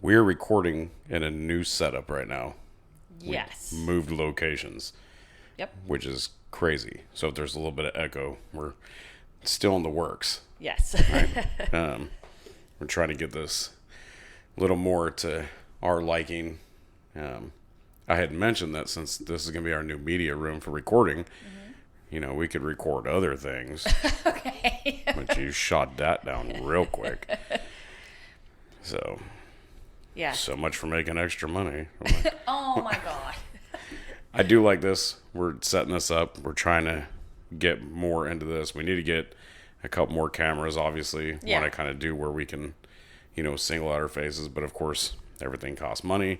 We're recording in a new setup right now. Yes. We moved locations, Yep. which is crazy. So if there's a little bit of echo, we're still in the works. Yes. Right? We're trying to get this a little more to our liking. I had mentioned that since this is going to be our new media room for recording, we could record other things. Okay. But you shot that down real quick. So, Yeah. so much for making extra money. Oh my God. I do like this. We're setting this up. We're trying to get more into this. We need to get a couple more cameras, obviously. Yeah. Want to kind of do where we can, single out our faces. But of course, everything costs money.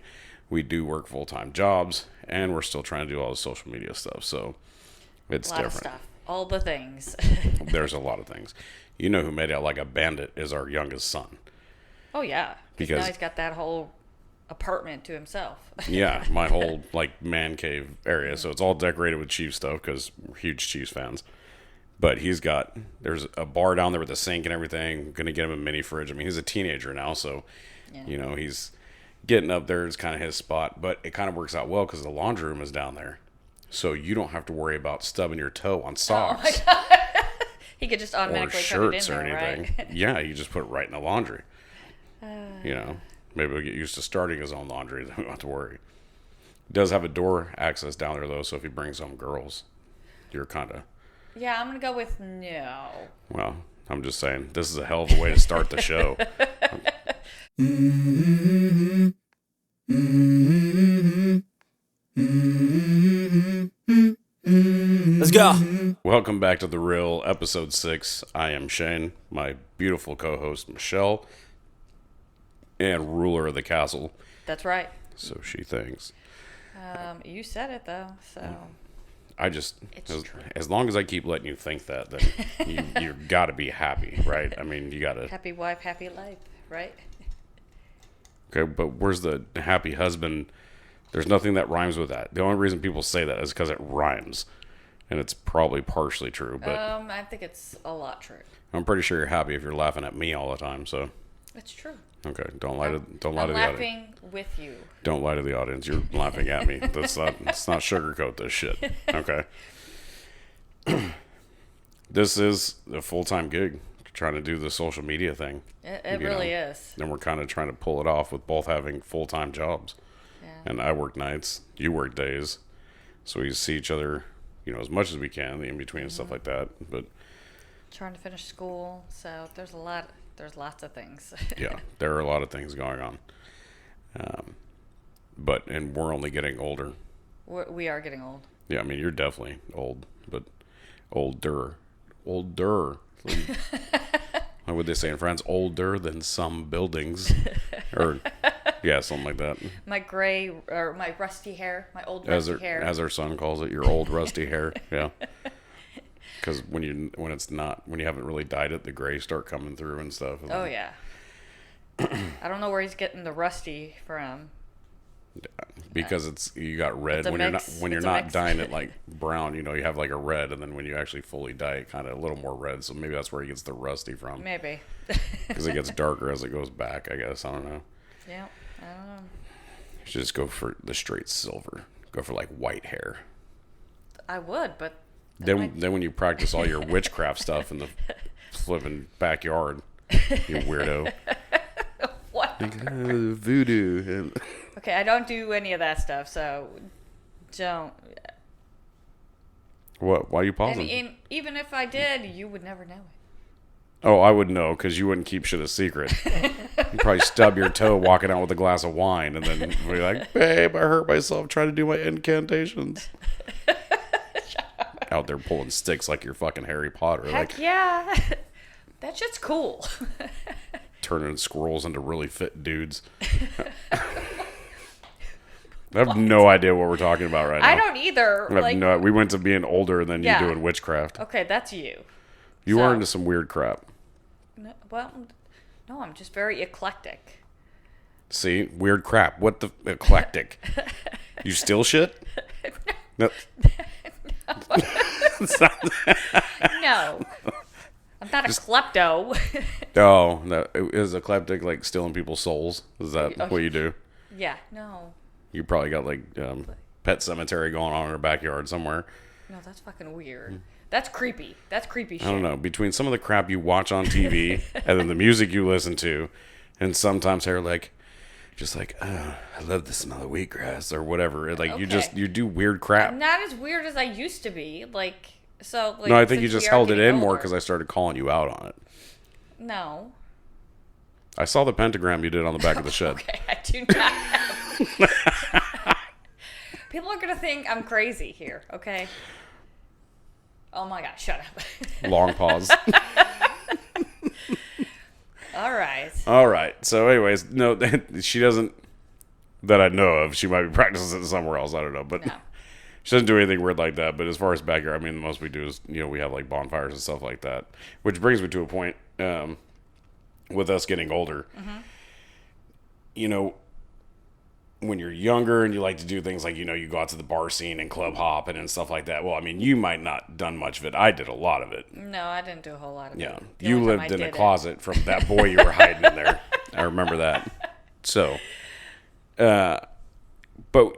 We do work full-time jobs, and we're still trying to do all the social media stuff. So it's A lot different. of stuff. All the things. There's a lot of things. You know who made out like a bandit is our youngest son. Oh yeah. Because- now he's got that whole apartment to himself. Yeah, my whole man cave area. So it's all decorated with Chiefs stuff because we're huge Chiefs fans. But there's a bar down there with a sink and everything. Going to get him a mini fridge. I mean, he's a teenager now, so Yeah. he's getting up there. It's kind of his spot, but it kind of works out well because the laundry room is down there, so you don't have to worry about stubbing your toe on socks He could just or automatically shirts put it or in there, anything. right? Yeah, you just put it right in the laundry. Maybe we'll get used to starting his own laundry. Then we don't have to worry. He does have a door access down there though, so if he brings home girls, you're kind of Yeah, I'm gonna go with no. well. I'm just saying, this is a hell of a way to start the show. Let's go. Welcome back to The Real, episode 6. I am Shayne, my beautiful co-host Michelle, and ruler of the castle, That's right. so she thinks. You said it though, so I just, It's true. as long as I keep letting you think that, then you got to be happy, right? I mean, you got to. happy wife, happy life, right? Okay, but where's the happy husband? There's nothing that rhymes with that. The only reason people say that is because it rhymes, and it's probably partially true. But I think it's a lot true. I'm pretty sure you're happy if you're laughing at me all the time. So It's true. okay, don't lie to I'm the audience. laughing with you. Don't lie to the audience. You're laughing at me. Let's not sugarcoat this shit. Okay. This is a full-time gig, trying to do the social media thing. It really is. And we're kind of trying to pull it off with both having full-time jobs. Yeah. And I work nights, you work days. So we see each other, as much as we can in between and stuff like that. But Trying to finish school, so there's lots of things. yeah, there are a lot of things going on. And we're only getting older. We are getting old. Yeah, I mean, you're definitely old, but older. Older. What would they say in France? Older than some buildings. Or, yeah, something like that. My gray or my rusty hair, my old As rusty hair. our son calls it, your old rusty hair. Yeah. Because when you haven't really dyed it, the gray start coming through and stuff. Oh yeah. I don't know where he's getting the rusty from. Because you got red It's a when mix. you're It's a not mix. dyeing it like brown. You have like a red, and then when you actually fully dye it, kind of a little more red. So maybe that's where he gets the rusty from. Maybe. Because it gets darker as it goes back. I guess I don't know. Yeah. I don't know. You should just go for the straight silver. Go for like white hair. I would, but Then when you practice all your witchcraft stuff in the flipping backyard, you weirdo. what? Voodoo. Okay, I don't do any of that stuff, so don't. What? Why are you pausing? And even if I did, you would never know it. Oh, I would know because you wouldn't keep shit a secret. You'd probably stub your toe walking out with a glass of wine and then be like, babe, I hurt myself trying to do my incantations. Out there pulling sticks like you're fucking Harry Potter. Heck yeah. That shit's cool. Turning squirrels into really fit dudes. I have no idea what we're talking about right now. I don't either. We went to being older than you Yeah. doing witchcraft. Okay, that's you. You So- are into some weird crap. No, well, no, I'm just very eclectic. See? Weird crap. What the eclectic? You steal shit? No. It's not- No. I'm not a klepto. Oh, that is eclectic, like stealing people's souls. Is that what you do? Yeah, no. You probably got like pet cemetery going on in her backyard somewhere. No, that's fucking weird. That's creepy. That's creepy shit. I don't know. Between some of the crap you watch on TV and then the music you listen to, and sometimes they're like, just like, oh, I love the smell of wheatgrass or whatever. Like you do weird crap. I'm not as weird as I used to be. Like, so. Like, No, I think you since just we are held it getting in more older- because I started calling you out on it. No. I saw the pentagram you did on the back of the shed. Okay, I do not have... People are going to think I'm crazy here, okay? Oh my God, shut up. Long pause. All right. All right. So, anyways, no, she doesn't, that I know of. She might be practicing it somewhere else. I don't know. But No. she doesn't do anything weird like that. But as far as backyard, I mean, the most we do is, we have like bonfires and stuff like that. Which brings me to a point with us getting older. When you're younger and you like to do things like, you go out to the bar scene and club hopping and stuff like that. Well, I mean, you might not done much of it. I did a lot of it. No, I didn't do a whole lot of Yeah. it. The You only time lived I in a did it- closet from that boy you were hiding in there. I remember that. So, but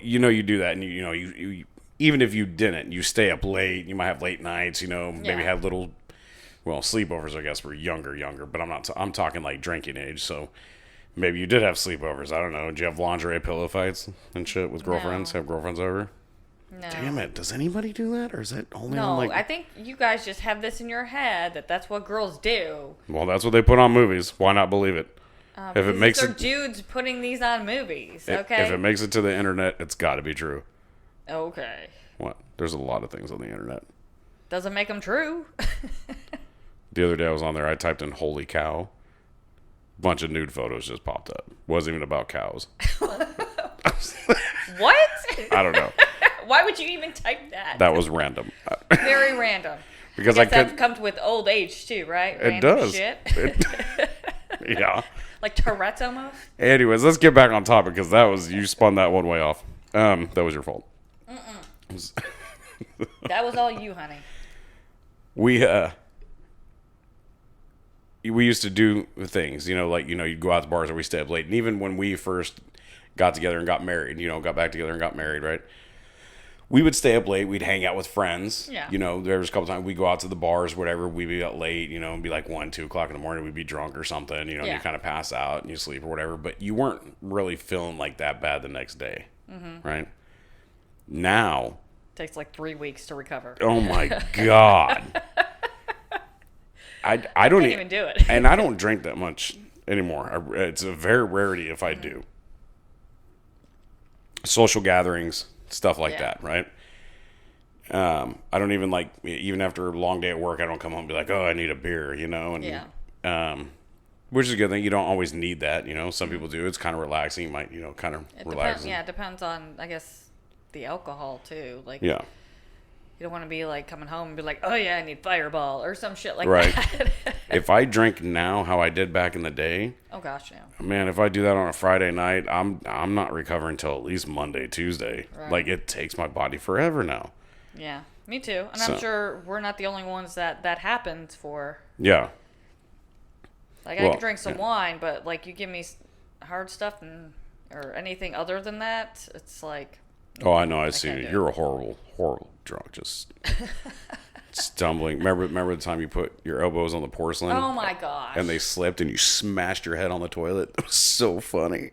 you do that and you even if you didn't, you stay up late, you might have late nights, maybe Yeah. have little, sleepovers, I guess, for younger, but I'm talking like drinking age. So maybe you did have sleepovers. I don't know. Did you have lingerie pillow fights and shit with girlfriends? No. Have girlfriends over? No. Damn it. Does anybody do that? Or is it only No, on like... I think you guys just have this in your head that that's what girls do. Well, that's what they put on movies. Why not believe it? If it Because makes these are it... dudes putting these on movies, okay? If it makes it to the internet, it's got to be true. Okay. What? There's a lot of things on the internet. Doesn't make them true. The other day I was on there, I typed in holy cow. Bunch of nude photos just popped up. Wasn't even about cows. What? I don't know. Why would you even type that? That was random. Very random. Because I guess that couldn't... comes with old age too, right? It Random does. Shit. Yeah. Like Tourette's almost. Anyways, let's get back on topic because you spun that one way off. That was your fault. That was all you, honey. We used to do things, you'd go out to bars or we stay up late. And even when we first got together and got married, got back together and got married, right? We would stay up late. We'd hang out with friends. Yeah. There was a couple times we'd go out to the bars, whatever. We'd be out late, and be like 1, 2 o'clock in the morning. We'd be drunk or something, and you kind of pass out and you sleep or whatever. But you weren't really feeling like that bad the next day, right? Now, Takes like 3 weeks to recover. oh my God. I don't Can't even do it. and I don't drink that much anymore. It's a very rarity if I do. Social gatherings, stuff like Yeah. that, right? I don't even even after a long day at work, I don't come home and be like, oh, I need a beer, and Yeah. which is a good thing. You don't always need that, some people do. It's kind of relaxing. You might, kind of It relax. depends. Yeah, it depends on, I guess, the alcohol too. Like, Yeah. you don't want to be like coming home and be like, oh yeah, I need Fireball or some shit like Right. that. If I drink now how I did back in the day, Oh gosh, yeah. man, if I do that on a Friday night, I'm not recovering until at least Monday, Tuesday. Right. Like it takes my body forever now. Yeah, me too. And So- I'm sure we're not the only ones that happens for. Yeah. Like I Well, can drink some yeah. wine, but like you give me hard stuff or anything other than that, it's like. Oh, I know. I see can't you. do You're a horrible drunk, just stumbling. Remember the time you put your elbows on the porcelain? Oh my gosh. And they slipped, and you smashed your head on the toilet. It was so funny.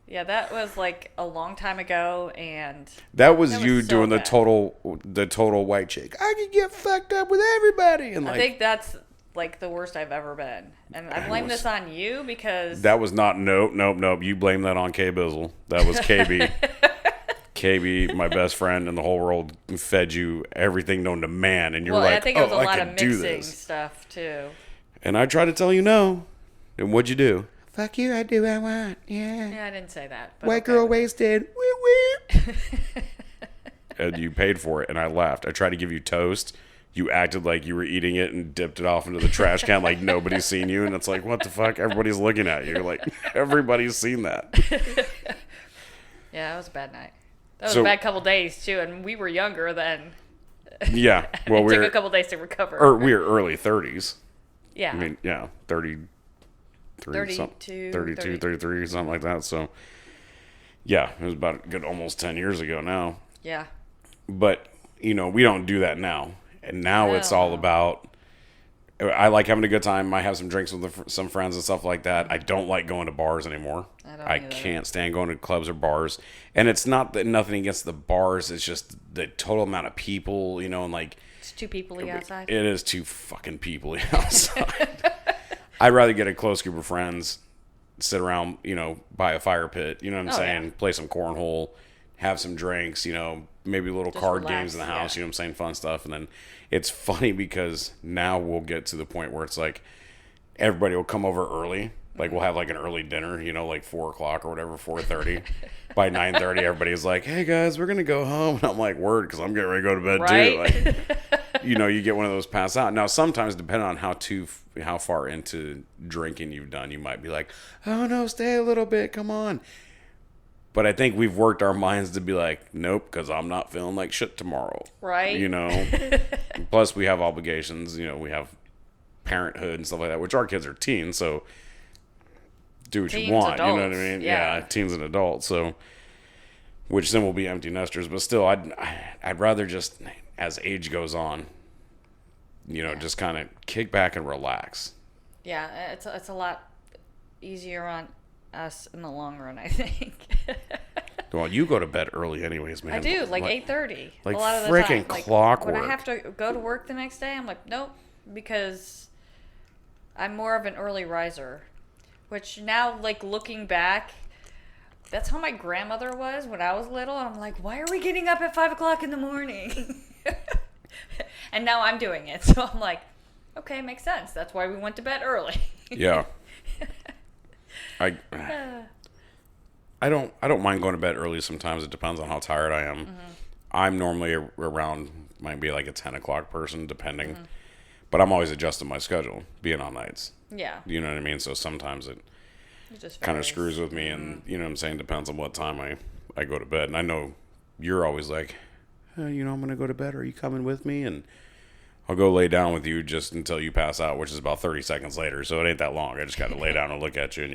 Yeah, that was like a long time ago, and That was That you was so doing bad. the total white chick. I can get fucked up with everybody, and I like think that's like the worst I've ever been. And I blame this on you because that was not. Nope. You blame that on K Bizzle. That was KB. KB, my best friend in the whole world, fed you everything known to man, and you're well, like, I think it was a I lot can of do mixing this. stuff too. And I tried to tell you no, and what'd you do? Fuck you, I do what I want. Yeah. Yeah, I didn't say that. But White okay. girl wasted. Woo woo. And you paid for it, and I laughed. I tried to give you toast. You acted like you were eating it and dipped it off into the trash can like nobody's seen you. And it's like, what the fuck? Everybody's looking at you. Like, everybody's seen that. Yeah, that was a bad night. That was So- a bad couple days too, and we were younger then. Yeah. Well, It took a couple days to recover. or we were early 30s. Yeah. I mean, yeah, 33, 32, 32, 33, something like that. So, yeah, it was about a good almost 10 years ago now. Yeah. But, we don't do that now. And now it's Hell all no. about, I like having a good time. I have some drinks with some friends and stuff like that. I don't like going to bars anymore. I don't either. Can't stand going to clubs or bars. And it's not that nothing against the bars. It's just the total amount of people, and like, It's too people-y outside. it is too fucking people outside. I'd rather get a close group of friends, sit around, by a fire pit, you know what I'm saying? yeah. Play some cornhole, have some drinks, maybe little Just card relax, games in the house, yeah. you know what I'm saying? Fun stuff. And then it's funny because now we'll get to the point where it's like everybody will come over early. Like we'll have like an early dinner, like 4 o'clock or whatever, 4:30. By 9:30, everybody's like, "Hey guys, we're gonna go home." And I'm like, "Word," because I'm getting ready to go to bed too. Right? Like, you get one of those pass out. Now, sometimes depending on how far into drinking you've done, you might be like, "Oh no, stay a little bit, come on." But I think we've worked our minds to be like, "Nope," because I'm not feeling like shit tomorrow. Right. Plus, we have obligations. We have parenthood and stuff like that, which our kids are teens, so do what Teens, you want. You know what I adults, mean? yeah. Teens and adults. So, which then will be empty nesters. But still, I'd rather just, as age goes on, just kind of kick back and relax. Yeah, it's a lot easier on us in the long run, I think. Well, you go to bed early anyways, man. I do, like 8:30. like a lot of the fricking time. Like, clockwork. when I have to go to work the next day, I'm like, nope, because I'm more of an early riser. Which now, like, looking back, that's how my grandmother was when I was little. And I'm like, why are we getting up at 5 o'clock in the morning? And now I'm doing it. So I'm like, okay, makes sense. That's why we went to bed early. Yeah. I don't mind going to bed early sometimes. It depends on how tired I am. Mm-hmm. I'm normally around, might be like a 10 o'clock person, depending. Mm-hmm. But I'm always adjusting my schedule, being on nights. Yeah. You know what I mean? So sometimes it just kind of varies. screws with me, and you know what I'm saying? Depends on what time I go to bed. And I know you're always like, I'm going to go to bed. Are you coming with me? And I'll go lay down with you just until you pass out, which is about 30 seconds later. So it ain't that long. I just got to lay down and look at you, and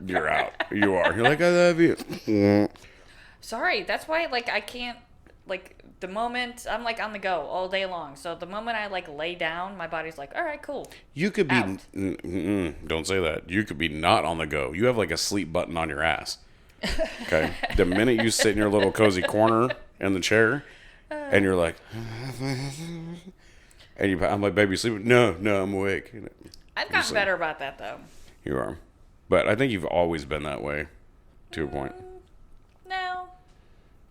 you're out. You are. You're like, I love you. Sorry, that's why, like, I can't, like, the moment, I'm, like, on the go all day long. So the moment I, like, lay down, my body's like, all right, cool. You could be, Out. don't say that. You could be not on the go. You have, like, a sleep button on your ass. Okay? The minute you sit in your little cozy corner in the chair, and you're like, and I'm like, baby, sleeping? No, I'm awake. I've gotten better about that, though. You are. But I think you've always been that way, to a point. No.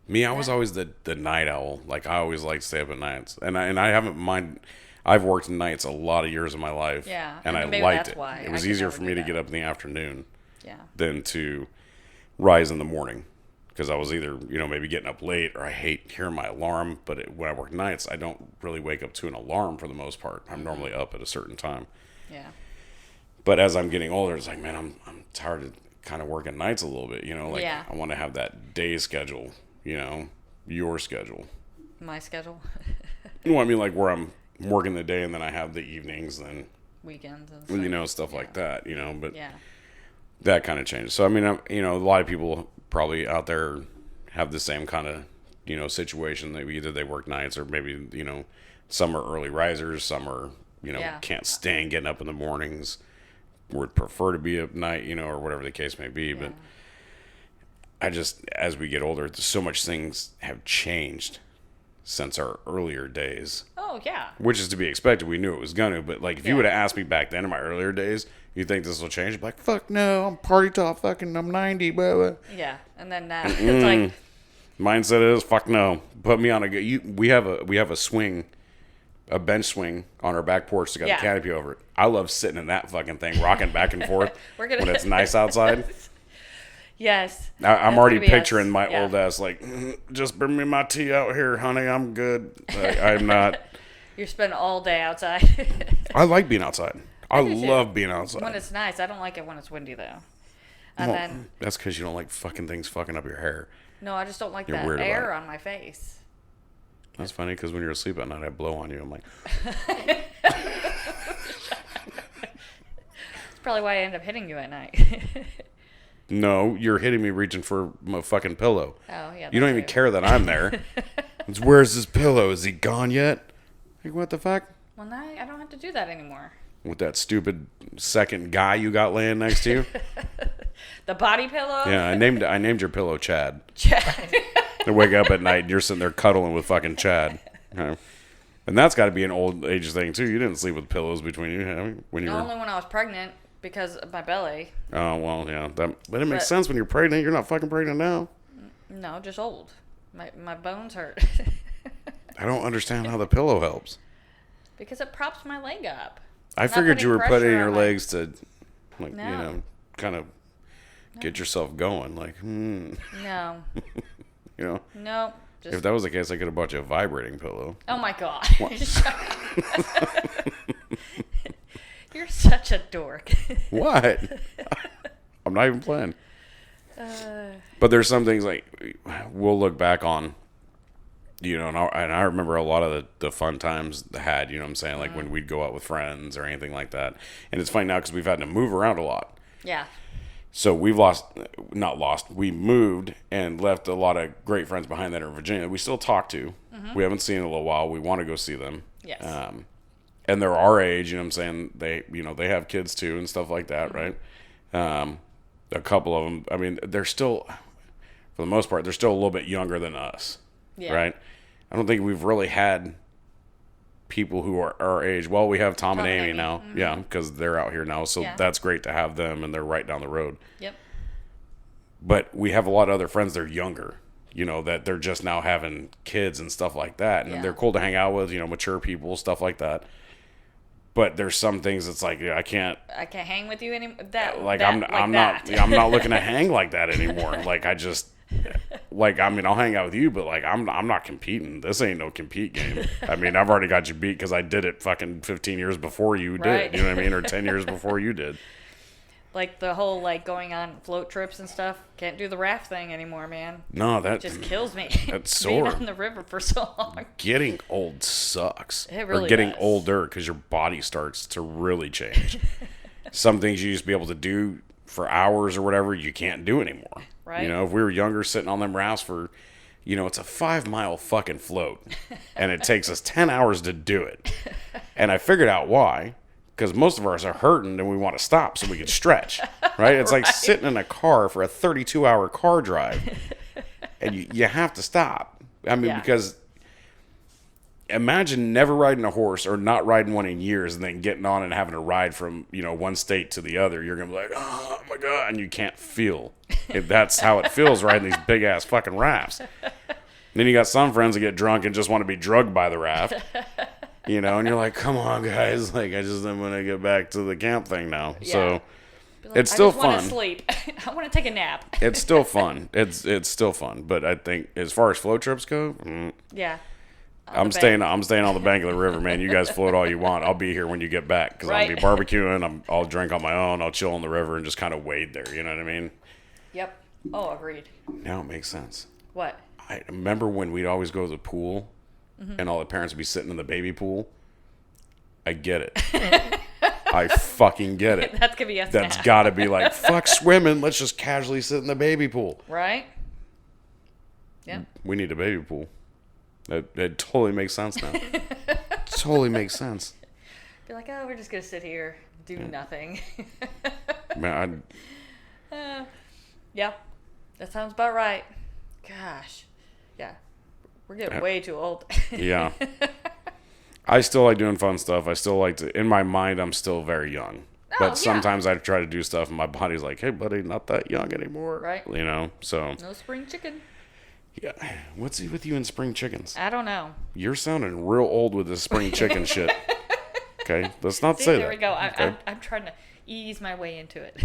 Me, I was always the night owl. Like, I always liked to stay up at nights. And I haven't mind. I've worked nights a lot of years of my life. Yeah, And I maybe liked that's it. why It I was could easier never for do me to that. get up in the afternoon Yeah. than to rise in the morning. Because I was either, maybe getting up late, or I hate hearing my alarm. But when I work nights, I don't really wake up to an alarm for the most part. I'm normally up at a certain time. Yeah. But as I'm getting older, it's like, man, I'm tired of kind of working nights a little bit, Like, Yeah. I want to have that day schedule, your schedule. My schedule. Well, I mean, like, where I'm working the day and then I have the evenings, then, Weekends and stuff. stuff like that, but Yeah. that kind of changes. So, I mean, a lot of people probably out there have the same kind of, situation. Either they work nights, or maybe, some are early risers, some are, Yeah. can't stand getting up in the mornings, would prefer to be up night, or whatever the case may be. But I just, as we get older, so much things have changed since our earlier days. Oh, yeah. Which is to be expected. We knew it was gonna. But, like, if you would have asked me back then in my earlier days, you think this will change? I'd be like, fuck no, I'm party top fucking, I'm 90, blah, blah. Yeah. And then now it's like, Mindset is, fuck no. Put me on we have a swing, a bench swing on our back porch that got a canopy over it. I love sitting in that fucking thing, rocking back and forth when it's nice outside. yes. I'm That's already gonna be us. picturing my Yeah. old ass like, just bring me my tea out here, honey. I'm good. I'm not. You're spending all day outside. I like being outside. I do too. love being outside. When it's nice. I don't like it when it's windy, though. And Well, then, that's because you don't like fucking things fucking up your hair. no, I just don't like You're that weird about air it. on my face. That's funny because when you're asleep at night, I blow on you. I'm like, That's probably why I end up hitting you at night. no, you're hitting me reaching for my fucking pillow. Oh, yeah. You don't even care that I'm there. It's, where's his pillow? Is he gone yet? Like, what the fuck? Well, now I don't have to do that anymore. With that stupid second guy you got laying next to you? The body pillow? Yeah, I named your pillow Chad. Chad. I wake up at night and you're sitting there cuddling with fucking Chad. And that's got to be an old age thing too. You didn't sleep with pillows between you when you were. Only when I was pregnant because of my belly. Oh well, yeah. But it makes sense when you're pregnant. You're not fucking pregnant now. No, just old. My bones hurt. I don't understand how the pillow helps. Because it props my leg up. I figured you were putting your legs to, like, kind of get yourself going. Like, No. No. If that was the case, I could have bought you a vibrating pillow. Oh my god. You're such a dork. What? I'm not even playing. But there's some things like we'll look back on, and I remember a lot of the fun times I had, you know what I'm saying? Like when we'd go out with friends or anything like that. And it's funny now because we've had to move around a lot. Yeah. So we moved and left a lot of great friends behind that are in Virginia that we still talk to. Mm-hmm. We haven't seen in a little while. We want to go see them. Yes. And they're our age, you know what I'm saying? They have kids too and stuff like that, right? A couple of them, I mean, they're still, for the most part, they're still a little bit younger than us, right? I don't think we've really had people who are our age. Well, we have Tom and Amy now, yeah, because they're out here now, so that's great to have them, and they're right down the road. Yep. But we have a lot of other friends that are younger, that they're just now having kids and stuff like that, and they're cool to hang out with, mature people, stuff like that. But there's some things that's like, I can't hang with you anymore. I'm not looking to hang like that anymore. Like I just, I'll hang out with you, but like I'm not competing. This ain't no compete game. I mean, I've already got you beat because I did it fucking 15 years before you did. You know what I mean? Or 10 years before you did. Like the whole going on float trips and stuff. Can't do the raft thing anymore, man. No, that just kills me. That's sore. Being on the river for so long. Getting old sucks. It really Or getting does. older because your body starts to really change. Some things you used to be able to do for hours or whatever, you can't do anymore. Right. If we were younger, sitting on them rafts for, it's a 5-mile fucking float, and it takes us 10 hours to do it. And I figured out why. Because most of us are hurting and we want to stop so we can stretch, right? It's like sitting in a car for a 32-hour car drive, and you have to stop. I mean, because imagine never riding a horse or not riding one in years and then getting on and having to ride from, one state to the other. You're going to be like, oh, my God, and you can't feel. That's how it feels riding these big-ass fucking rafts. Then you got some friends that get drunk and just want to be drugged by the raft. And you're like, come on, guys. Like, I'm going to get back to the camp thing now. Yeah. So, it's still fun. I just want to sleep. I want to take a nap. It's still fun. It's still fun. But I think as far as float trips go, I'm staying on the bank of the river, man. You guys float all you want. I'll be here when you get back because I'll be barbecuing. I'll drink on my own. I'll chill on the river and just kind of wade there. You know what I mean? Yep. Oh, agreed. Now it makes sense. What? I remember when we'd always go to the pool. And all the parents would be sitting in the baby pool. I get it. I fucking get it. That's gonna be us. That's got to be like, fuck swimming. Let's just casually sit in the baby pool. Right? Yeah. We need a baby pool. It totally makes sense now. Totally makes sense. Be like, oh, we're just gonna sit here, do nothing. Man, yeah, that sounds about right. Gosh, yeah. We're getting way too old. Yeah. I still like doing fun stuff. I still like to, in my mind, I'm still very young. But sometimes I try to do stuff and my body's like, hey, buddy, not that young anymore. Right. So. No spring chicken. Yeah. What's it with you and spring chickens? I don't know. You're sounding real old with this spring chicken shit. Okay? Let's not say that. There we go. Okay? I'm trying to ease my way into it.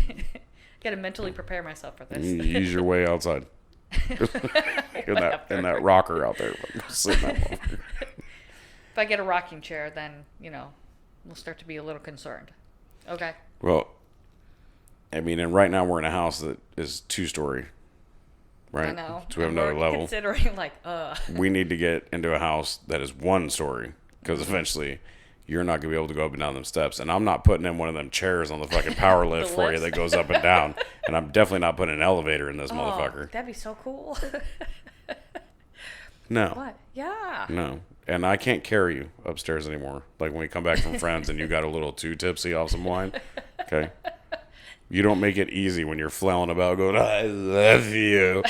Got to mentally prepare myself for this. Ease your way outside. in that rocker out there. If I get a rocking chair, then we'll start to be a little concerned. Okay. Well, I mean, and right now we're in a house that is 2-story, right? I know. So we have And another we're level. Considering We need to get into a house that is one story, because eventually you're not gonna be able to go up and down them steps. And I'm not putting in one of them chairs on the fucking power lift for you lifts. that goes up and down. And I'm definitely not putting an elevator in this motherfucker. That'd be so cool. No. What? Yeah. No. And I can't carry you upstairs anymore. Like when we come back from friends and you got a little too tipsy off some wine. Okay. You don't make it easy when you're flailing about going, I love you.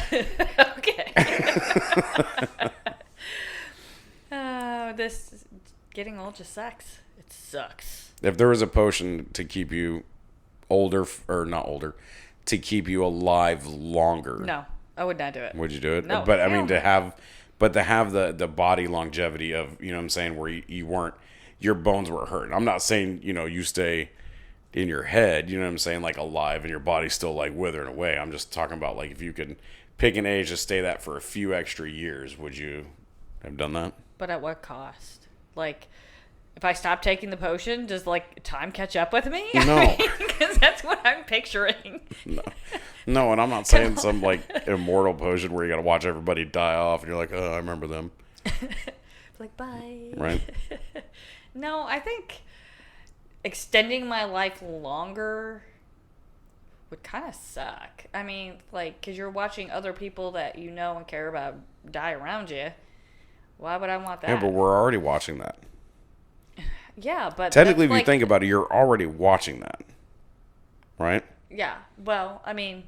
Okay. This getting old just sucks. It sucks. If there was a potion to keep you older, or not older, to keep you alive longer, No, I would not do it. would you do it? No, But I hell mean, to have the body longevity of, you know what I'm saying, where you weren't, your bones were hurt. I'm not saying, you stay in your head, you know what I'm saying, like alive and your body's still like withering away. I'm just talking about like if you could pick an age to stay that for a few extra years, would you have done that? But at what cost? Like, if I stop taking the potion, does like time catch up with me? No. Because that's what I'm picturing. No, and I'm not saying some like immortal potion where you got to watch everybody die off and you're like, oh, I remember them. Like, bye. Right? No, I think extending my life longer would kind of suck. I mean, like, because you're watching other people that you know and care about die around you. Why would I want that? Yeah, but we're already watching that. Yeah, but Technically, if that's you think about it, you're already watching that. Right? Yeah, well, I mean,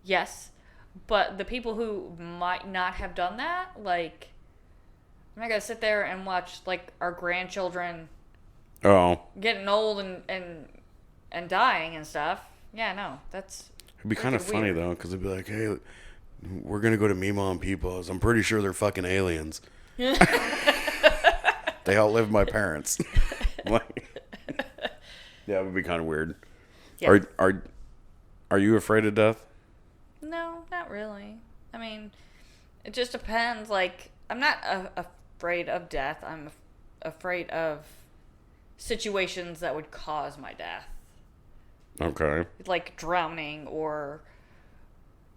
yes, but the people who might not have done that, like, I'm not gonna sit there and watch like our grandchildren Oh. getting old and dying and stuff. Yeah, no, that's It'd be kind of funny, though, because it'd be like, hey, we're going to go to Mima and Peepaws. I'm pretty sure they're fucking aliens. They outlived my parents. Like, yeah, it would be kind of weird. Yeah. Are you afraid of death? No, not really. I mean, it just depends. Like, I'm not afraid of death. I'm afraid of situations that would cause my death. Okay. Like drowning or,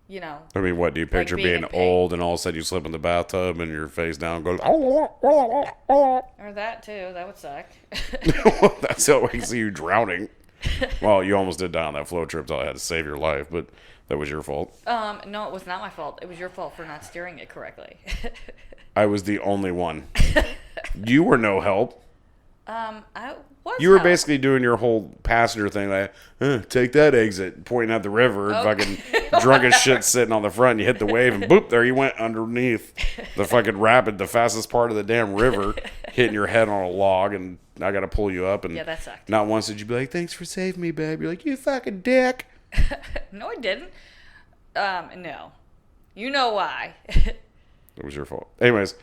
I mean, what do you picture being being in pain. old and all of a sudden you slip in the bathtub and your face down goes, or that too. That would suck. that's the way I see you drowning. Well, you almost did die on that flow trip till I had to save your life, but that was your fault. No, it was not my fault. It was your fault for not steering it correctly. I was the only one. You were no help. I was. You were help. basically doing your whole passenger thing, like, take that exit, pointing at the river, fucking drunk as shit sitting on the front, and you hit the wave, and boop, there you went underneath the fucking rapid, the fastest part of the damn river, hitting your head on a log, and I got to pull you up. And Yeah, that sucked. Not once did you be like, thanks for saving me, babe. You're like, you fucking dick. No, I didn't. No. You know why. It was your fault. Anyways.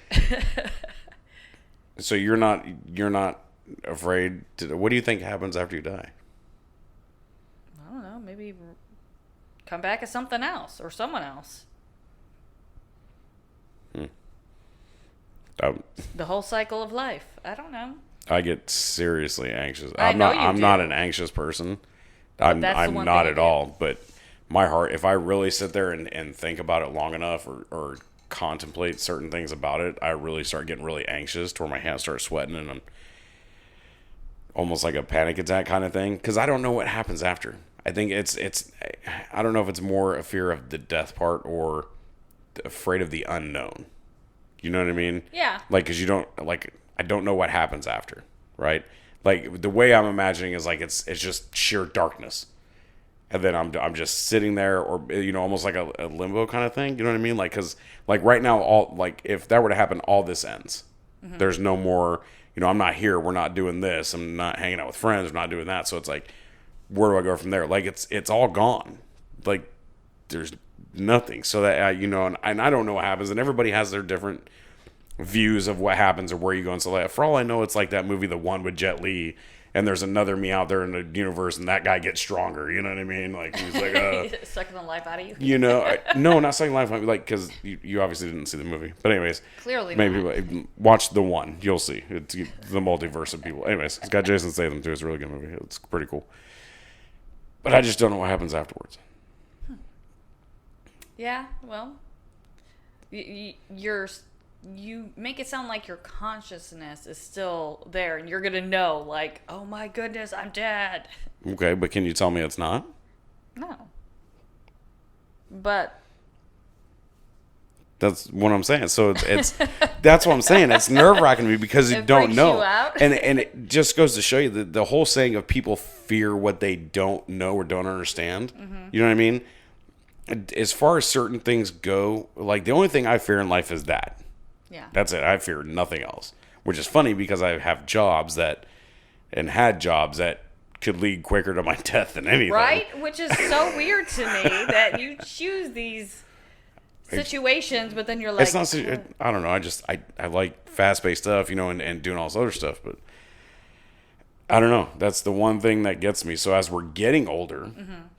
So you're not afraid to, what do you think happens after you die? I don't know. Maybe come back as something else or someone else. The whole cycle of life. I don't know. I get seriously anxious. I know you I'm do. not an anxious person. I'm that's the one not thing at you do. all. But my heart, if I really sit there and think about it long enough or contemplate certain things about it, I really start getting really anxious to where my hands start sweating and I'm almost like a panic attack kind of thing. Because I don't know what happens after. I think it's I don't know if it's more a fear of the death part or afraid of the unknown. You know what I mean? Yeah. Like, because you don't, like, I don't know what happens after, right? Like, the way I'm imagining is, like, it's just sheer darkness. And then I'm just sitting there or, almost like a limbo kind of thing. You know what I mean? Like, because, like, right now, if that were to happen, all this ends. Mm-hmm. There's no more, I'm not here. We're not doing this. I'm not hanging out with friends. We're not doing that. So it's like, where do I go from there? Like, it's all gone. Like, there's nothing. So that, and I don't know what happens. And everybody has their different views of what happens or where you go and stuff like that. For all I know, it's like that movie, The One with Jet Li, and there's another me out there in the universe, and that guy gets stronger. You know what I mean? Like, he's like, sucking the life out of you. No, not sucking life out of you, like, because you obviously didn't see the movie. But anyways, Clearly maybe not. watch The One. You'll see. It's the multiverse of people. Anyways, it's got Jason Statham too. It's a really good movie. It's pretty cool. But I just don't know what happens afterwards. Yeah, well, you make it sound like your consciousness is still there, and you're gonna know, like, oh my goodness, I'm dead. Okay, but can you tell me it's not? No. But That's what I'm saying. So it's that's what I'm saying. It's nerve-wracking to me because you it don't freaks know. you out. And it just goes to show you that the whole saying of people fear what they don't know or don't understand. Mm-hmm. You know what I mean? As far as certain things go, like the only thing I fear in life is that. yeah, That's it. I fear nothing else. Which is funny because I have jobs that and had jobs that could lead quicker to my death than anything. right? Which is so weird to me that you choose these situations, but then you're like, It's not. I don't know. I like fast-paced stuff, and doing all this other stuff, but I don't know. That's the one thing that gets me. So as we're getting older,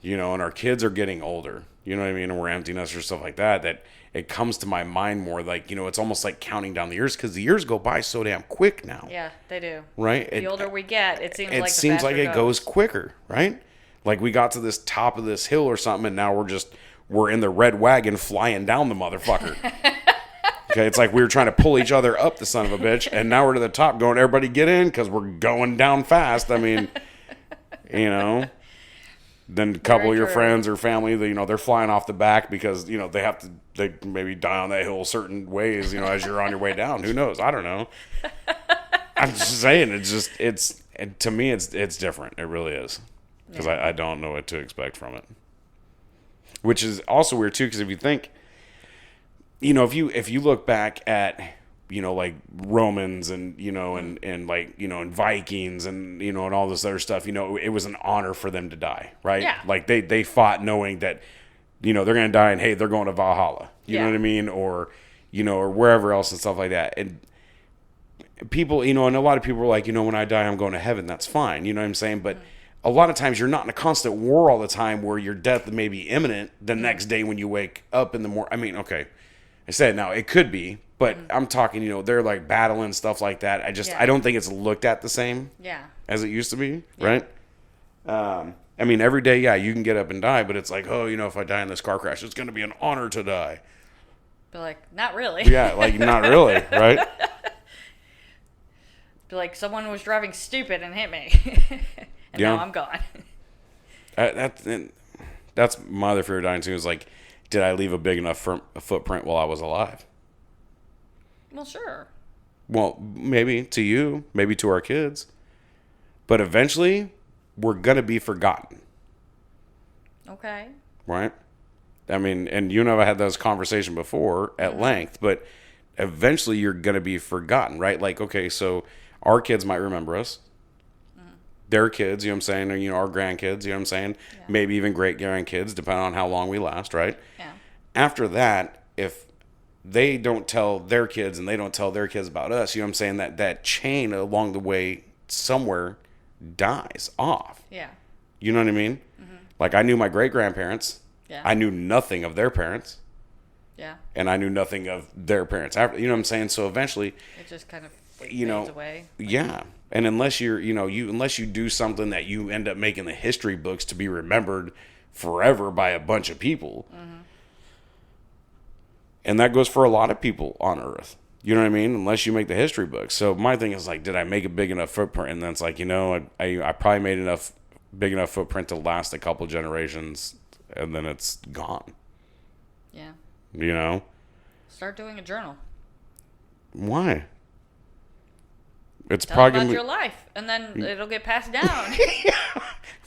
and our kids are getting older, you know what I mean, and we're empty nesters, stuff like that, that it comes to my mind more like, it's almost like counting down the years because the years go by so damn quick now. yeah, they do. Right? The older we get, it seems It like seems like it goes goes quicker, right? Like we got to this top of this hill or something, and now we're in the red wagon flying down the motherfucker. Okay, it's like we were trying to pull each other up, the son of a bitch, and now we're to the top going, everybody get in because we're going down fast. I mean, then a couple of your friends or family, they're flying off the back because, they maybe die on that hill certain ways, as you're on your way down. Who knows? I don't know. I'm just saying, to me, it's different. It really is. Because I don't know what to expect from it. Which is also weird too, because if you think, if you look back at, like Romans and, and like, and Vikings and, and all this other stuff, it was an honor for them to die, right? Yeah. Like they fought knowing that, they're going to die and hey, they're going to Valhalla, you know what I mean? Or, or wherever else and stuff like that. And people, and a lot of people are like, when I die, I'm going to heaven. That's fine. You know what I'm saying? But a lot of times you're not in a constant war all the time where your death may be imminent the next day when you wake up in the morning. I mean, okay, I said now it could be, but I'm talking, they're like battling stuff like that. I don't think it's looked at the same as it used to be, right? I mean, every day, you can get up and die, but it's like, oh, if I die in this car crash, it's going to be an honor to die. Be like, not really. Yeah, like not really, right? Be like, someone was driving stupid and hit me. And Yeah. now I'm gone. That's my other fear of dying too. Is like, did I leave a big enough footprint while I was alive? Well, sure. Well, maybe to you, maybe to our kids, but eventually we're gonna be forgotten, Okay. right? I mean, and you and I had this conversation before at length, but eventually you're gonna be forgotten, right? Like, okay, so our kids might remember us. Their kids, you know what I'm saying, or, our grandkids, you know what I'm saying, maybe even great grandkids, depending on how long we last, right? Yeah. After that, if they don't tell their kids and they don't tell their kids about us, you know what I'm saying, that chain along the way somewhere dies off. Yeah. You know what I mean? Like I knew my great grandparents. Yeah. I knew nothing of their parents. Yeah. And I knew nothing of their parents after. You know what I'm saying? So eventually, It just kind of you know, fades away. yeah. And unless unless you do something that you end up making the history books to be remembered forever by a bunch of people. And that goes for a lot of people on Earth. You know what I mean? Unless you make the history books. So my thing is like, did I make a big enough footprint? And then it's like, I probably made big enough footprint to last a couple generations, and then it's gone. Yeah. Start doing a journal. Why? It's Tell probably about gonna your life, and then it'll get passed down.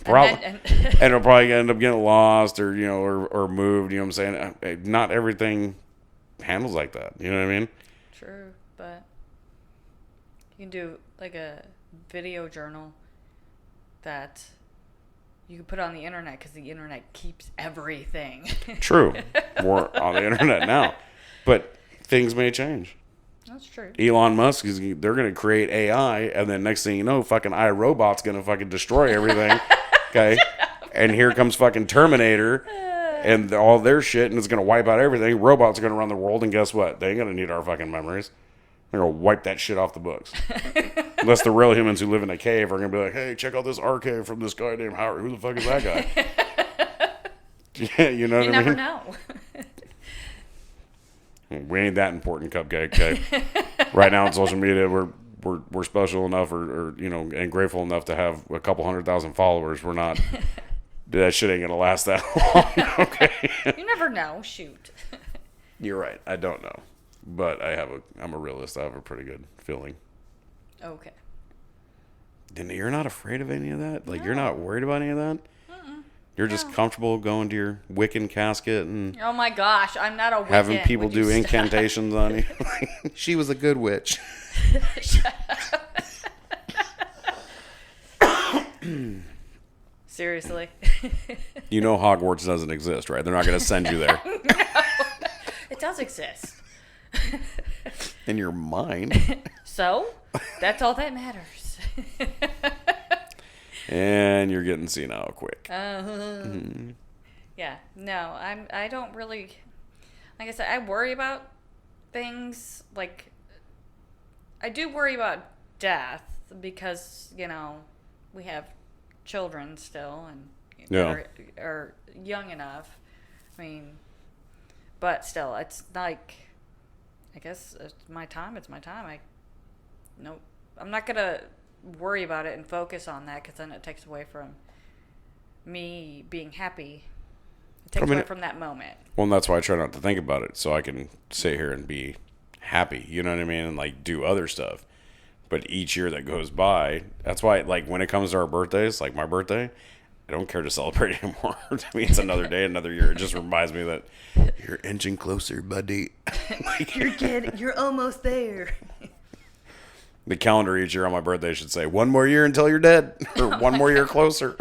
probably, And and it'll probably end up getting lost or or moved. You know what I'm saying? Not everything handles like that. You know what I mean? True, but you can do like a video journal that you can put on the internet because the internet keeps everything. True. We're on the internet now, but things may change. That's true. Elon Musk they're going to create AI, and then next thing you know, fucking iRobot's going to fucking destroy everything. Okay, and here comes fucking Terminator, and all their shit, and it's going to wipe out everything. Robots are going to run the world, and guess what? They ain't going to need our fucking memories. They're going to wipe that shit off the books. Unless the real humans who live in a cave are going to be like, hey, check out this archive from this guy named Howard. Who the fuck is that guy? Yeah, you know what I mean? You never know. We ain't that important, Cupcake. Okay? Right now on social media, we're special enough, or and grateful enough to have a couple 100,000 followers. We're not. That shit ain't gonna last that long. Okay. You never know. Shoot. You're right. I don't know, but I'm a realist. I have a pretty good feeling. Okay. And you're not afraid of any of that? Like, No. you're not worried about any of that? You're just comfortable going to your Wiccan casket and Oh my gosh, I'm not a Wiccan. having people Would you do stop? incantations on you. She was a good witch. Seriously. You know Hogwarts doesn't exist, right? They're not going to send you there. It does exist. In your mind. So, that's all that matters. And you're getting senile quick. Yeah, no, I don't really, like I said, I worry about things, like, I do worry about death because, we have children still and are young enough. I mean, but still, it's like, I guess it's my time. I'm not going to worry about it and focus on that because then it takes away from me being happy. It takes away from that moment. Well, and that's why I try not to think about it, so I can sit here and be happy, you know what I mean, and like do other stuff. But each year that goes by, that's why, like, when it comes to our birthdays, like my birthday, I don't care to celebrate anymore. To me, it's another day, another year. It just reminds me that you're inching closer, buddy. Like, You're almost there. the calendar each year on my birthday should say, 1 more year until you're dead, or 1 more year closer.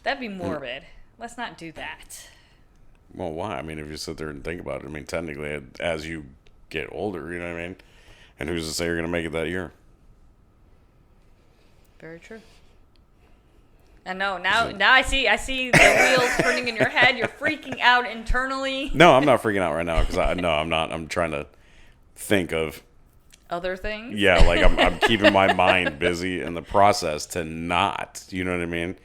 That'd be morbid. Let's not do that. Well, why? I mean, if you sit there and think about it, I mean, technically, as you get older, you know what I mean? And who's to say you're going to make it that year? Very true. I know. Now I see the wheels turning in your head. You're freaking out internally. No, I'm not freaking out right now because I'm not. I'm trying to think of other things. Yeah, like I'm keeping my mind busy in the process to not. You know what I mean?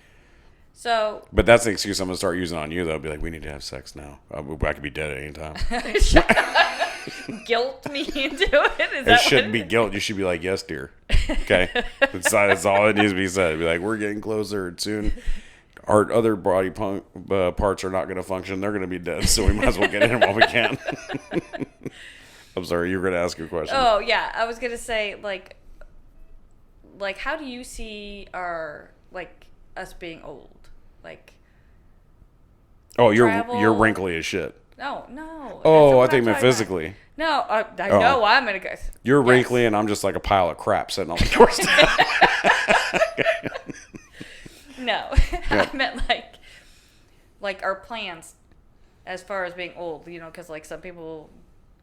So. But that's the excuse I'm gonna start using on you though. Be like, we need to have sex now. I could be dead at any time. Guilt me into it. It shouldn't be guilt. You should be like, yes, dear. Okay, that's all it needs to be said. Be like, we're getting closer. Soon, our other body parts are not going to function. They're going to be dead. So we might as well get in while we can. I'm sorry, you were going to ask your question. Oh yeah, I was going to say like how do you see us being old? Like. Oh, you're wrinkly as shit. No. Oh, I think you meant physically. About. No, I know I'm gonna guess. You're wrinkly, and I'm just like a pile of crap sitting on the doorstep. No, I meant like our plans as far as being old. Because like some people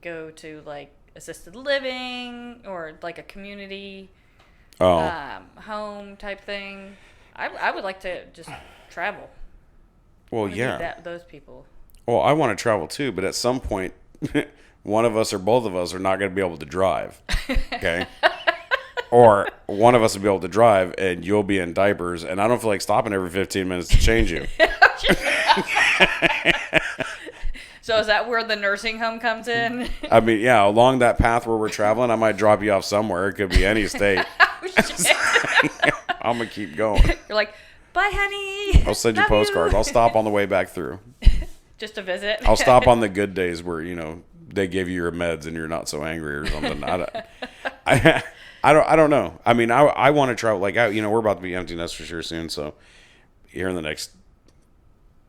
go to like assisted living or like a community home type thing. I would like to just travel. Well, yeah. Those people. Well, I want to travel too, but at some point, one of us or both of us are not going to be able to drive. Okay? Or one of us will be able to drive and you'll be in diapers, and I don't feel like stopping every 15 minutes to change you. So is that where the nursing home comes in? I mean, yeah, along that path where we're traveling, I might drop you off somewhere. It could be any state. Oh, shit. I'm going to keep going. You're like, bye, honey. I'll send you postcards. I'll stop on the way back through. Just to visit. I'll stop on the good days where, they give you your meds and you're not so angry or something. I don't know. I mean, I want to travel. Like, we're about to be empty nest for sure soon. So here in the next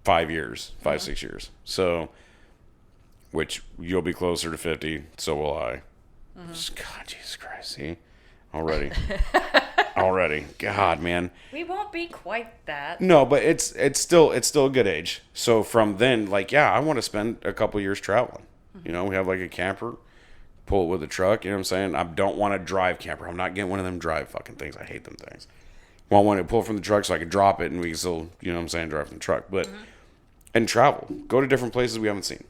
5 years, 6 years. So, which you'll be closer to 50. So will I. God, Jesus Christ. See, already. God, man. We won't be quite that. No, but it's still a good age. So from then, like, yeah, I want to spend a couple years traveling. We have like a camper, pull it with a truck. You know what I'm saying? I don't want to drive camper. I'm not getting one of them drive fucking things. I hate them things. Well, I want to pull from the truck so I can drop it and we can still, drive from the truck. But and travel, go to different places we haven't seen.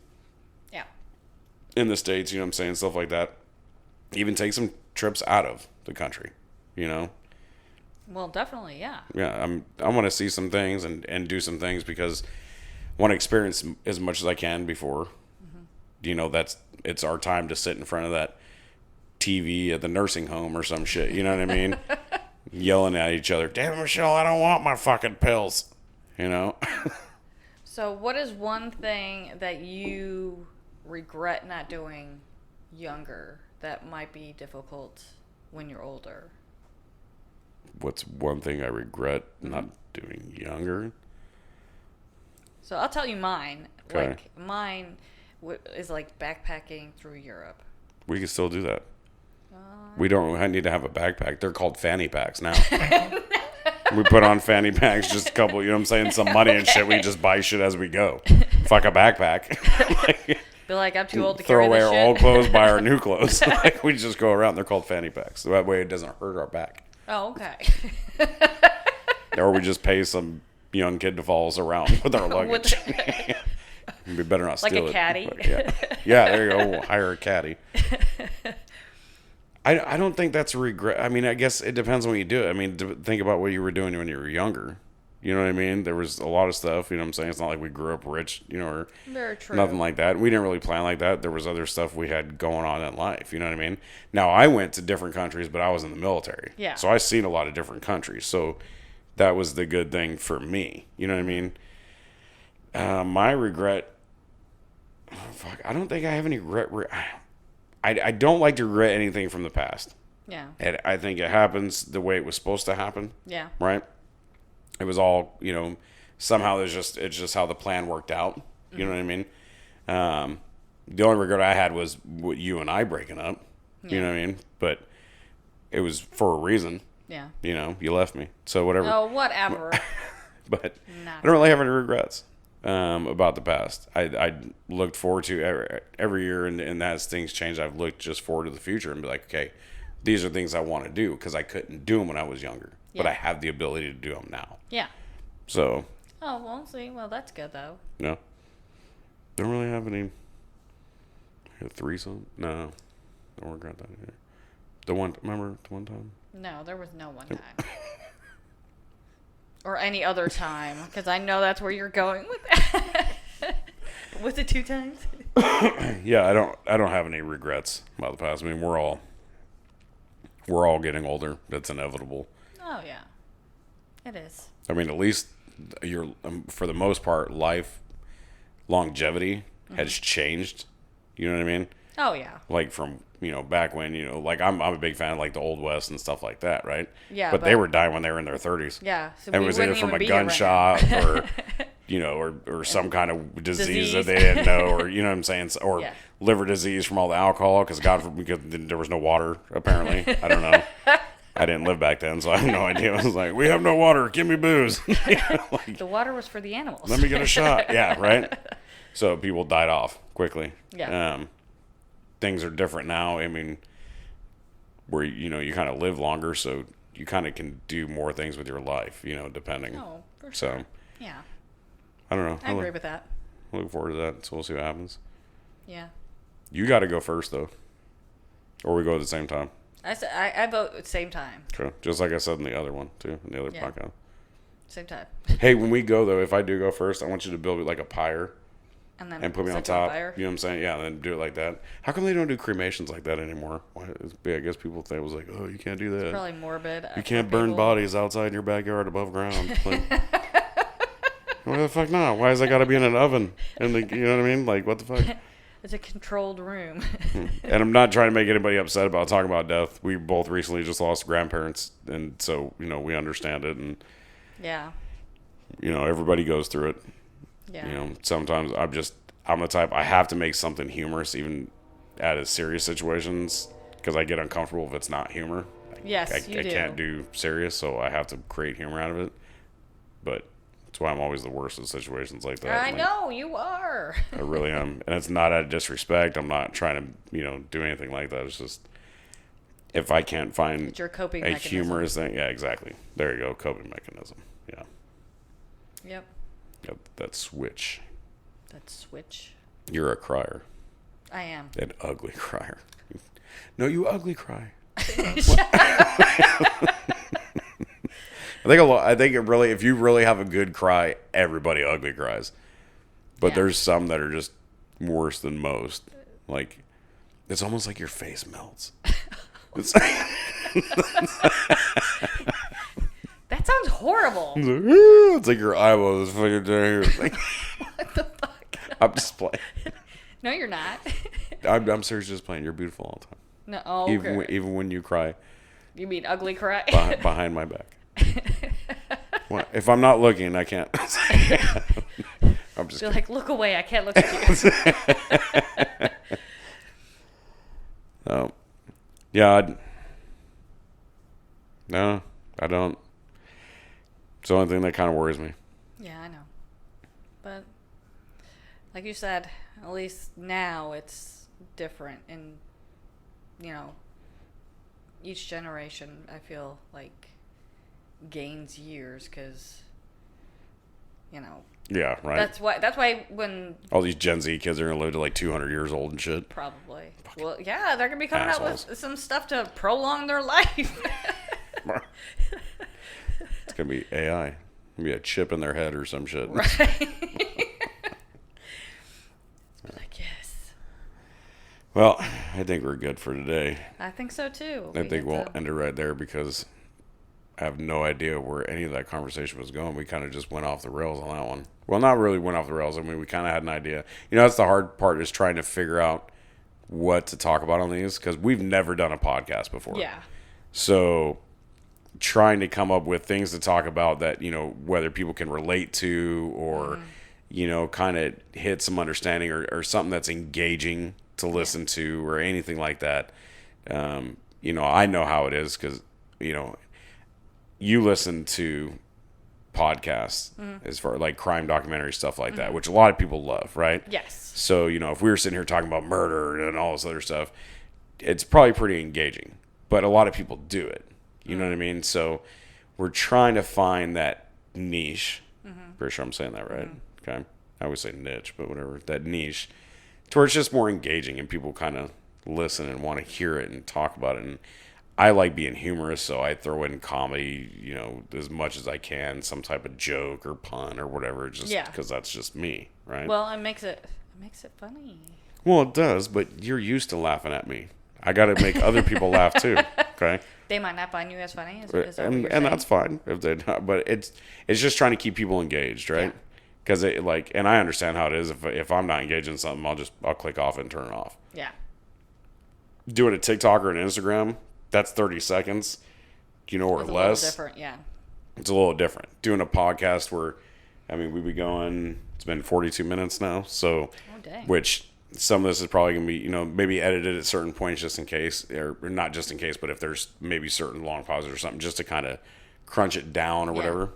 Yeah. In the States, stuff like that. Even take some trips out of the country. Well, definitely, yeah. Yeah, I want to see some things and do some things because want to experience as much as I can before, it's our time to sit in front of that TV at the nursing home or some shit. You know what I mean? Yelling at each other. Damn, Michelle, I don't want my fucking pills. So what is one thing that you regret not doing younger that might be difficult when you're older? What's one thing I regret not doing younger? So I'll tell you mine. Okay. Like mine is like backpacking through Europe. We can still do that. We don't need to have a backpack. They're called fanny packs now. We put on fanny packs, just a couple, some money and shit. We just buy shit as we go. Fuck a backpack. Be like, I'm too old to Throw carry away this our shit. old clothes, buy our new clothes. We just go around. They're called fanny packs. So that way it doesn't hurt our back. Oh, okay. Or we just pay some young kid to follow us around with our luggage. It'd be better not steal it. Like a caddy. Yeah, there you go. We'll hire a caddy. I don't think that's a regret. I mean, I guess it depends on what you do. I mean, think about what you were doing when you were younger. You know what I mean? There was a lot of stuff, you know what I'm saying? It's not like we grew up rich, or Very true. nothing like that. We didn't really plan like that. There was other stuff we had going on in life, you know what I mean? Now, I went to different countries, but I was in the military. Yeah. So I've seen a lot of different countries. So that was the good thing for me. You know what I mean? My regret... I don't think I have any regret. I don't like to regret anything from the past. Yeah. And I think it happens the way it was supposed to happen. Yeah. Right? It was all, somehow it's just how the plan worked out. You know what I mean? The only regret I had was you and I breaking up. You know what I mean? But it was for a reason. Yeah. You left me. So whatever. Oh, whatever. But I don't really have any regrets about the past. I looked forward to every year, and as things change, I've looked just forward to the future and be like, okay, these are things I want to do because I couldn't do them when I was younger. But I have the ability to do them now. Yeah. So. Oh, well, see. Well, that's good, though. No. Don't really have any. A threesome? No. Don't regret that either. Remember the one time? No, there was no one time. Or any other time, because I know that's where you're going with that. Was it 2 times? Yeah, I don't have any regrets about the past. I mean, we're all getting older. That's inevitable. Oh, yeah. It is. I mean, at least for the most part, life longevity has changed. You know what I mean? Oh, yeah. Like from, back when, like I'm a big fan of like the Old West and stuff like that, right? Yeah. But they were dying when they were in their 30s. Yeah. So And it was either from a gunshot or some kind of disease that they didn't know, or, you know what I'm saying? Or liver disease from all the alcohol because there was no water, apparently. I don't know. I didn't live back then, so I have no idea. I was like, we have no water. Give me booze. The water was for the animals. Let me get a shot. Yeah, right? So people died off quickly. Yeah. Things are different now. I mean, where, you kind of live longer, so you kind of can do more things with your life, depending. Oh, for sure. So, yeah. I don't know. I agree with that. Look forward to that, so we'll see what happens. Yeah. You got to go first, though. Or we go at the same time. I vote at the same time. Okay. Just like I said in the other one, too, in the other podcast. Same time. Hey, when we go, though, if I do go first, I want you to build like a pyre. And put me on set top. fire. You know what I'm saying? Yeah, and then do it like that. How come they don't do cremations like that anymore? I guess people think it was like, oh, you can't do that. It's probably morbid. You can't burn bodies outside in your backyard above ground. Like, why the fuck not? Why has that got to be in an oven? And you know what I mean? Like, what the fuck? It's a controlled room. And I'm not trying to make anybody upset about talking about death. We both recently just lost grandparents, and so we understand it, and yeah. Everybody goes through it. Yeah. Sometimes I'm the type, I have to make something humorous even at serious situations because I get uncomfortable if it's not humor. Yes, I you do. can't do serious, so I have to create humor out of it. But that's why I'm always the worst in situations like that. I know, you are. I really am. And it's not out of disrespect. I'm not trying to, do anything like that. It's just, if I can't find It's your coping a mechanism. humorous thing. Yeah, exactly. There you go. Coping mechanism. Yeah. Yep. Yep. That switch. That switch. You're a crier. I am. An ugly crier. No, you ugly cry. I think it really, if you really have a good cry, everybody ugly cries. But there's some that are just worse than most. Like, it's almost like your face melts. It's That sounds horrible. it's like your eyeball is fucking down here. Like, What the fuck? I'm just playing. No, you're not. I'm seriously just playing. You're beautiful all the time. No, oh, okay. Even when you cry You mean ugly cry? behind my back. Well, if I'm not looking, I can't. I'm just You're like, look away. I can't look at you. Yeah. No, I don't. It's the only thing that kind of worries me. Yeah, I know. But like you said, at least now it's different. And, each generation, I feel like, gains years because, Yeah, right. That's why when All these Gen Z kids are going to live to like 200 years old and shit. probably. Well, yeah, they're going to be coming assholes. out with some stuff to prolong their life. It's going to be AI. Going to be a chip in their head or some shit. Right. Like, yes. Well, I think we're good for today. I think so too. I think we'll end it right there because I have no idea where any of that conversation was going. We kind of just went off the rails on that one. Well, not really went off the rails. I mean, we kind of had an idea. That's the hard part, is trying to figure out what to talk about on these, because we've never done a podcast before. Yeah. So trying to come up with things to talk about that, whether people can relate to or, kind of hit some understanding or something that's engaging to listen to or anything like that. I know how it is because, you listen to podcasts as far like crime documentary stuff like that, which a lot of people love, right? Yes. So, if we were sitting here talking about murder and all this other stuff, it's probably pretty engaging, but a lot of people do it. You know what I mean? So we're trying to find that niche. Pretty sure I'm saying that right. Okay. I always say niche, but whatever. That niche to where it's just more engaging and people kind of listen and want to hear it and talk about it. And I like being humorous, so I throw in comedy, as much as I can, some type of joke or pun or whatever, just because that's just me, right? Well, it makes it funny. Well, it does, but you're used to laughing at me. I got to make other people laugh too, okay? They might not find you as funny And that's fine if they not, but it's just trying to keep people engaged, right? Because and I understand how it is. If I'm not engaged in something, I'll click off and turn it off. Yeah. Doing a TikTok or an Instagram, that's 30 seconds, or It's less. A little different, yeah. It's a little different. Doing a podcast where, we'd be going. It's been 42 minutes now, so which some of this is probably gonna be, maybe edited at certain points just in case, or not just in case, but if there's maybe certain long pauses or something, just to kind of crunch it down or whatever.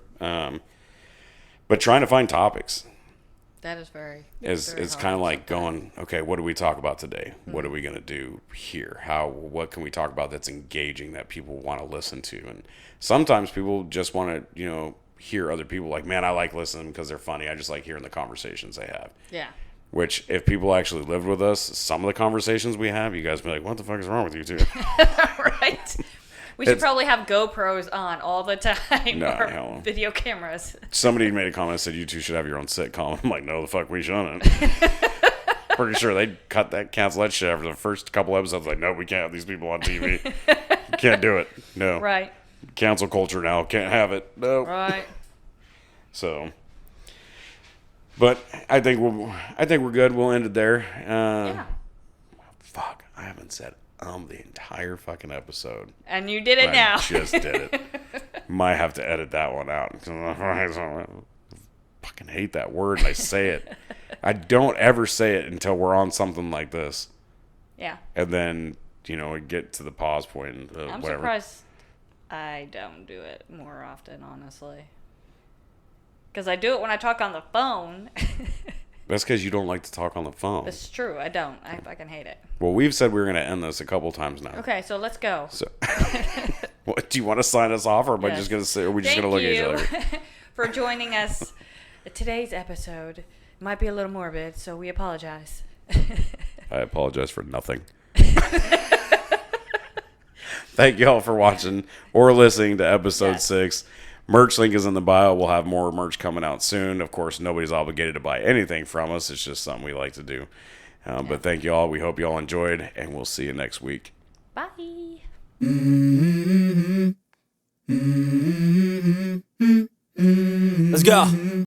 But trying to find topics. That is very It's kind of like going, okay, what do we talk about today? What are we going to do here? What can we talk about that's engaging that people want to listen to? And sometimes people just want to, hear other people like, man, I like listening because they're funny. I just like hearing the conversations they have. Yeah. Which, if people actually lived with us, some of the conversations we have, you guys be like, what the fuck is wrong with you two? Right. We should probably have GoPros on all the time, or video cameras. Somebody made a comment and said, you two should have your own sitcom. I'm like, no, the fuck we shouldn't. Pretty sure they'd cancel that shit after the first couple episodes. Like, no, we can't have these people on TV. Can't do it. No. Right. Cancel culture now. Can't have it. No. Right. So, but I think we're good. We'll end it there. Yeah. Fuck, I haven't said the entire fucking episode. And you did it now. I just did it. Might have to edit that one out. I fucking hate that word and I say it. I don't ever say it until we're on something like this. Yeah. And then, get to the pause point and I'm whatever. surprised I don't do it more often, honestly. Because I do it when I talk on the phone. That's because you don't like to talk on the phone. It's true. I don't. I fucking hate it. Well, we've said we were going to end this a couple times now. Okay, so let's go. So, what, do you want to sign us off, or am I just going to say? Are we just going to look at each other? For joining us. Today's episode might be a little morbid, so we apologize. I apologize for nothing. Thank you all for watching or listening to episode 6. Merch link is in the bio. We'll have more merch coming out soon. Of course, nobody's obligated to buy anything from us. It's just something we like to do. But thank you all. We hope you all enjoyed, and we'll see you next week. Bye. Let's go.